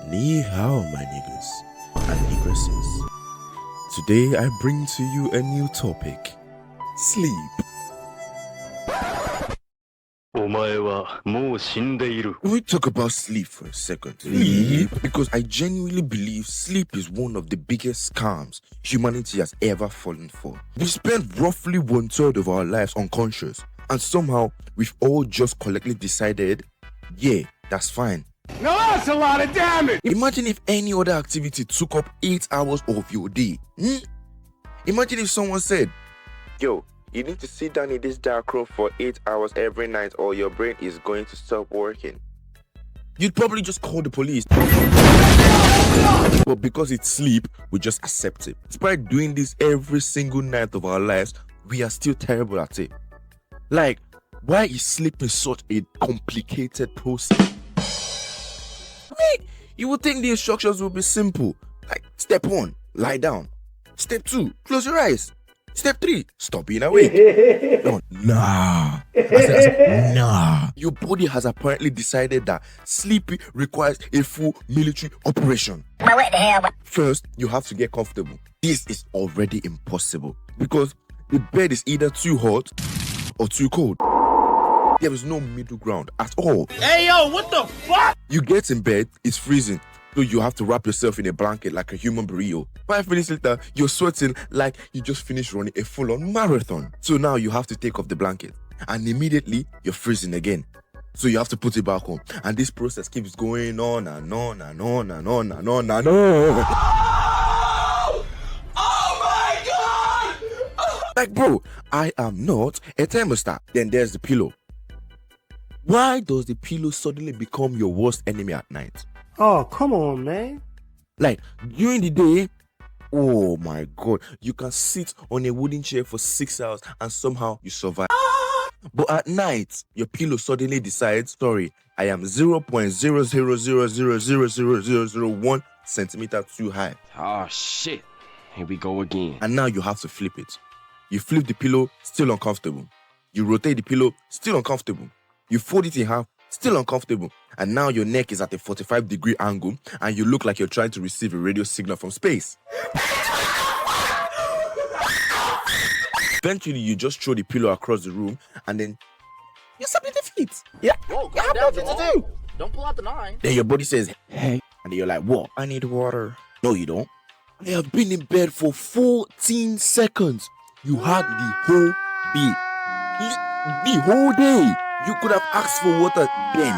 Ni hao, my niggas and nigresses. Today I bring to you a new topic: sleep. We talk about sleep for a second. Sleep? Because I genuinely believe sleep is one of the biggest scams humanity has ever fallen for. We spend roughly 1/3 of our lives unconscious, and somehow we've all just collectively decided, yeah, that's fine. Now that's a lot of damage! Imagine if any other activity took up 8 hours of your day. Imagine if someone said, yo, you need to sit down in this dark room for 8 hours every night or your brain is going to stop working. You'd probably just call the police. But because it's sleep, we just accept it. Despite doing this every single night of our lives, we are still terrible at it. Like, why is sleeping such a complicated process? You would think the instructions would be simple. Like, step 1, lie down. Step 2, close your eyes. Step 3, stop being awake. No, nah. Nah. Your body has apparently decided that sleeping requires a full military operation. What the hell? First, you have to get comfortable. This is already impossible because the bed is either too hot or too cold. There is no middle ground at all. Hey yo, what the fuck? You get in bed, it's freezing, so you have to wrap yourself in a blanket like a human burrito. 5 minutes later, you're sweating like you just finished running a full-on marathon. So now you have to take off the blanket, and immediately you're freezing again. So you have to put it back on, and this process keeps going on and on and on and on and on and on. Oh my god! Like, bro, I am not a thermostat. Then there's the pillow. Why does the pillow suddenly become your worst enemy at night? Oh, come on, man. Like, during the day, oh my god, you can sit on a wooden chair for 6 hours and somehow you survive. But at night, your pillow suddenly decides, sorry, I am 0.000000001 centimeter too high. Oh shit, here we go again. And now you have to flip it. You flip the pillow, still uncomfortable. You rotate the pillow, still uncomfortable. You fold it in half, still uncomfortable. And now your neck is at a 45-degree angle and you look like you're trying to receive a radio signal from space. Eventually, you just throw the pillow across the room and then you're something to feet. Yeah, Whoa, you have nothing to do. Don't pull out the 9. Then your body says, hey. And then you're like, what? I need water. No, you don't. I have been in bed for 14 seconds. You had the whole day. The whole day. You could have asked for water then.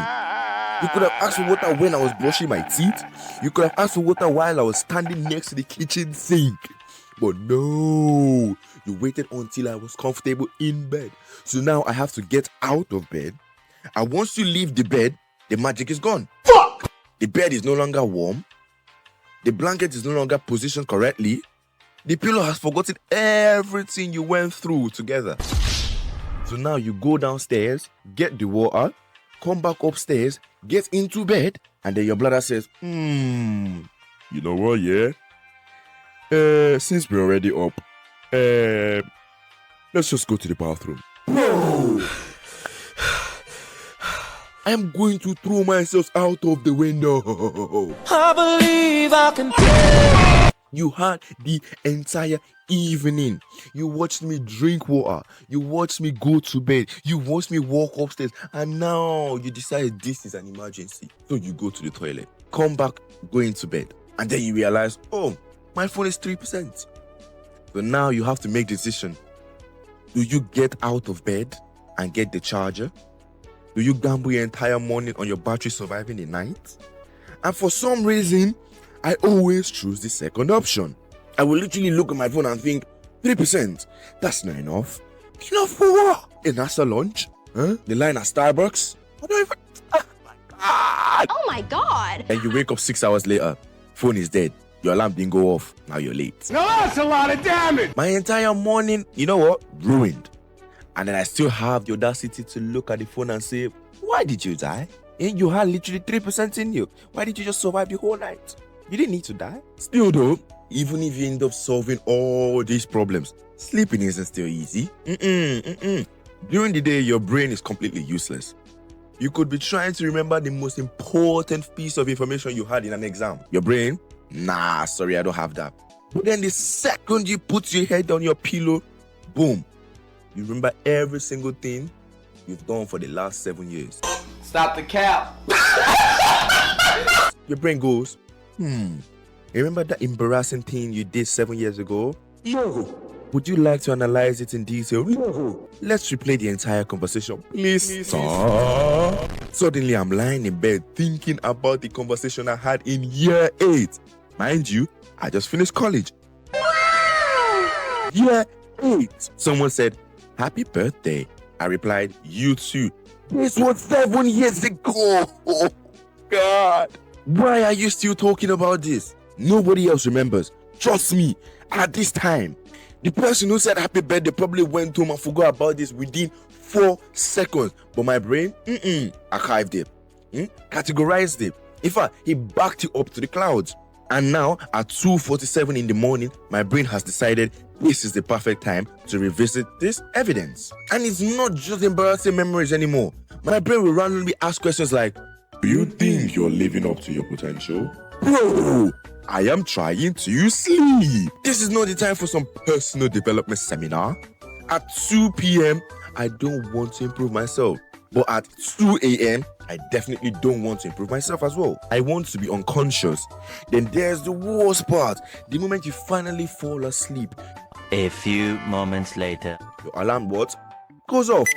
You could have asked for water when I was brushing my teeth. You could have asked for water while I was standing next to the kitchen sink. But no, you waited until I was comfortable in bed. So now I have to get out of bed. And once you leave the bed, the magic is gone. Fuck! The bed is no longer warm. The blanket is no longer positioned correctly. The pillow has forgotten everything you went through together. So now you go downstairs, get the water, come back upstairs, get into bed, and then your bladder says, you know what, yeah? Since we're already up, let's just go to the bathroom. Bro! I am going to throw myself out of the window. I believe I can. You had the entire evening. You watched me drink water. You watched me go to bed. You watched me walk upstairs. And now you decide this is an emergency. So you go to the toilet. Come back, go into bed. And then you realize, oh, my phone is 3%. So now you have to make the decision. Do you get out of bed and get the charger? Do you gamble your entire morning on your battery surviving the night? And for some reason, I always choose the second option. I will literally look at my phone and think, 3%, that's not enough. Enough for what? A NASA lunch? Huh? The line at Starbucks? I don't even... Oh my god! Oh my god! And you wake up 6 hours later, phone is dead. Your alarm didn't go off, now you're late. Now that's a lot of damage! My entire morning, you know what? Ruined. And then I still have the audacity to look at the phone and say, why did you die? And you had literally 3% in you. Why did you just survive the whole night? You didn't need to die. Still though, even if you end up solving all these problems, sleeping isn't still easy. During the day, your brain is completely useless. You could be trying to remember the most important piece of information you had in an exam. Your brain, nah, sorry, I don't have that. But then the second you put your head on your pillow, boom, you remember every single thing you've done for the last 7 years. Stop the cap. Your brain goes, remember that embarrassing thing you did 7 years ago? No. Would you like to analyze it in detail? No. Let's replay the entire conversation. Please stop. Suddenly, I'm lying in bed thinking about the conversation I had in year 8. Mind you, I just finished college. Year 8. Someone said, "Happy birthday." I replied, "You too." This was 7 years ago. Oh, God. Why are you still talking about this? Nobody else remembers. Trust me, at this time, the person who said happy birthday probably went home and forgot about this within 4 seconds. But my brain, archived it, categorized it. In fact, he backed it up to the clouds. And now, at 2:47 in the morning, my brain has decided this is the perfect time to revisit this evidence. And it's not just embarrassing memories anymore. My brain will randomly ask questions like, "Do you think you're living up to your potential?" Bro, I am trying to sleep. This is not the time for some personal development seminar. At 2 p.m., I don't want to improve myself. But at 2 a.m., I definitely don't want to improve myself as well. I want to be unconscious. Then there's the worst part. The moment you finally fall asleep. A few moments later. Your alarm goes off.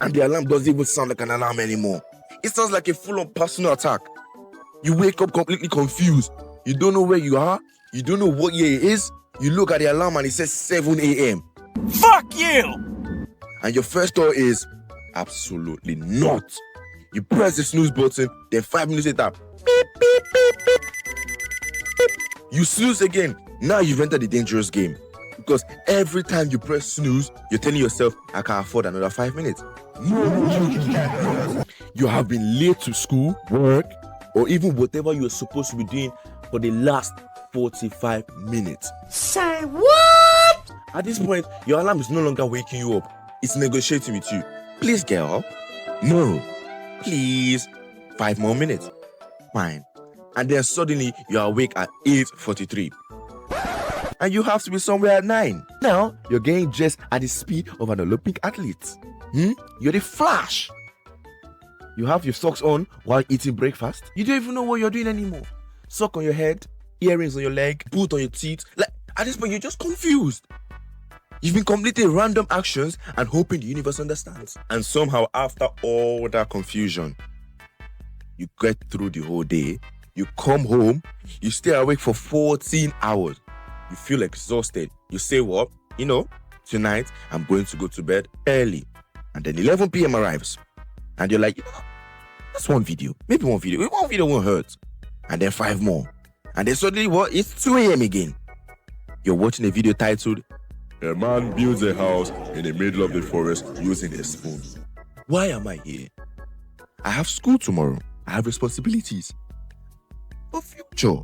And the alarm doesn't even sound like an alarm anymore. It sounds like a full-on personal attack. You wake up completely confused. You don't know where you are. You don't know what year it is. You look at the alarm and it says 7 a.m. Fuck you! And your first thought is, absolutely not. You press the snooze button, then 5 minutes later, beep, beep, beep, beep, beep. You snooze again. Now you've entered the dangerous game. Because every time you press snooze, you're telling yourself, I can't afford another 5 minutes. You have been late to school, work, or even whatever you're supposed to be doing for the last 45 minutes. Say what? At this point, your alarm is no longer waking you up. It's negotiating with you. Please get up. No. Please. 5 more minutes. Fine. And then suddenly you're awake at 8:43. And you have to be somewhere at 9. Now you're getting dressed at the speed of an Olympic athlete. You're the Flash. You have your socks on while eating breakfast. You don't even know what you're doing anymore. Sock on your head, earrings on your leg, boot on your teeth. Like, at this point, you're just confused. You've been completing random actions and hoping the universe understands. And somehow, after all that confusion, you get through the whole day. You come home, you stay awake for 14 hours. You feel exhausted. You say, what? Tonight, I'm going to go to bed early. And then 11 p.m. arrives. And you're like, that's one video. Maybe one video. One video won't hurt. And then 5 more. And then suddenly, it's 2 a.m. again. You're watching a video titled, "A man builds a house in the middle of the forest using a spoon." Why am I here? I have school tomorrow. I have responsibilities. For future.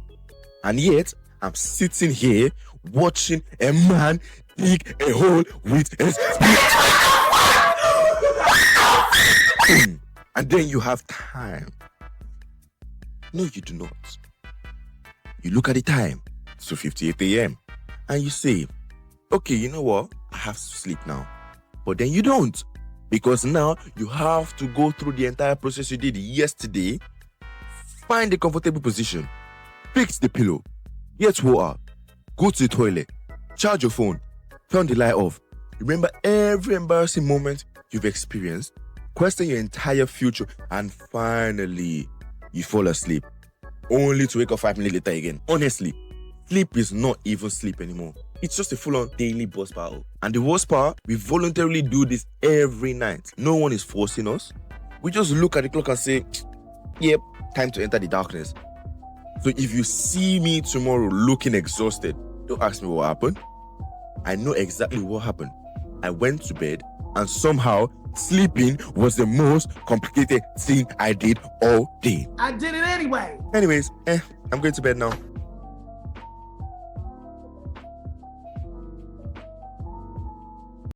And yet, I'm sitting here watching a man dig a hole with a spoon. And then you have time. No, you do not. You look at the time. It's 2:58 a.m. And you say, okay, you know what? I have to sleep now. But then you don't. Because now you have to go through the entire process you did yesterday. Find a comfortable position. Fix the pillow. Get water. Go to the toilet. Charge your phone. Turn the light off. Remember every embarrassing moment you've experienced. Question your entire future. And finally, you fall asleep. Only to wake up 5 minutes later again. Honestly, sleep is not even sleep anymore. It's just a full-on daily boss battle. And the worst part, we voluntarily do this every night. No one is forcing us. We just look at the clock and say, yep, time to enter the darkness. So if you see me tomorrow looking exhausted, don't ask me what happened. I know exactly what happened. I went to bed and somehow sleeping was the most complicated thing I did all day. I did it anyway. Anyways, I'm going to bed now.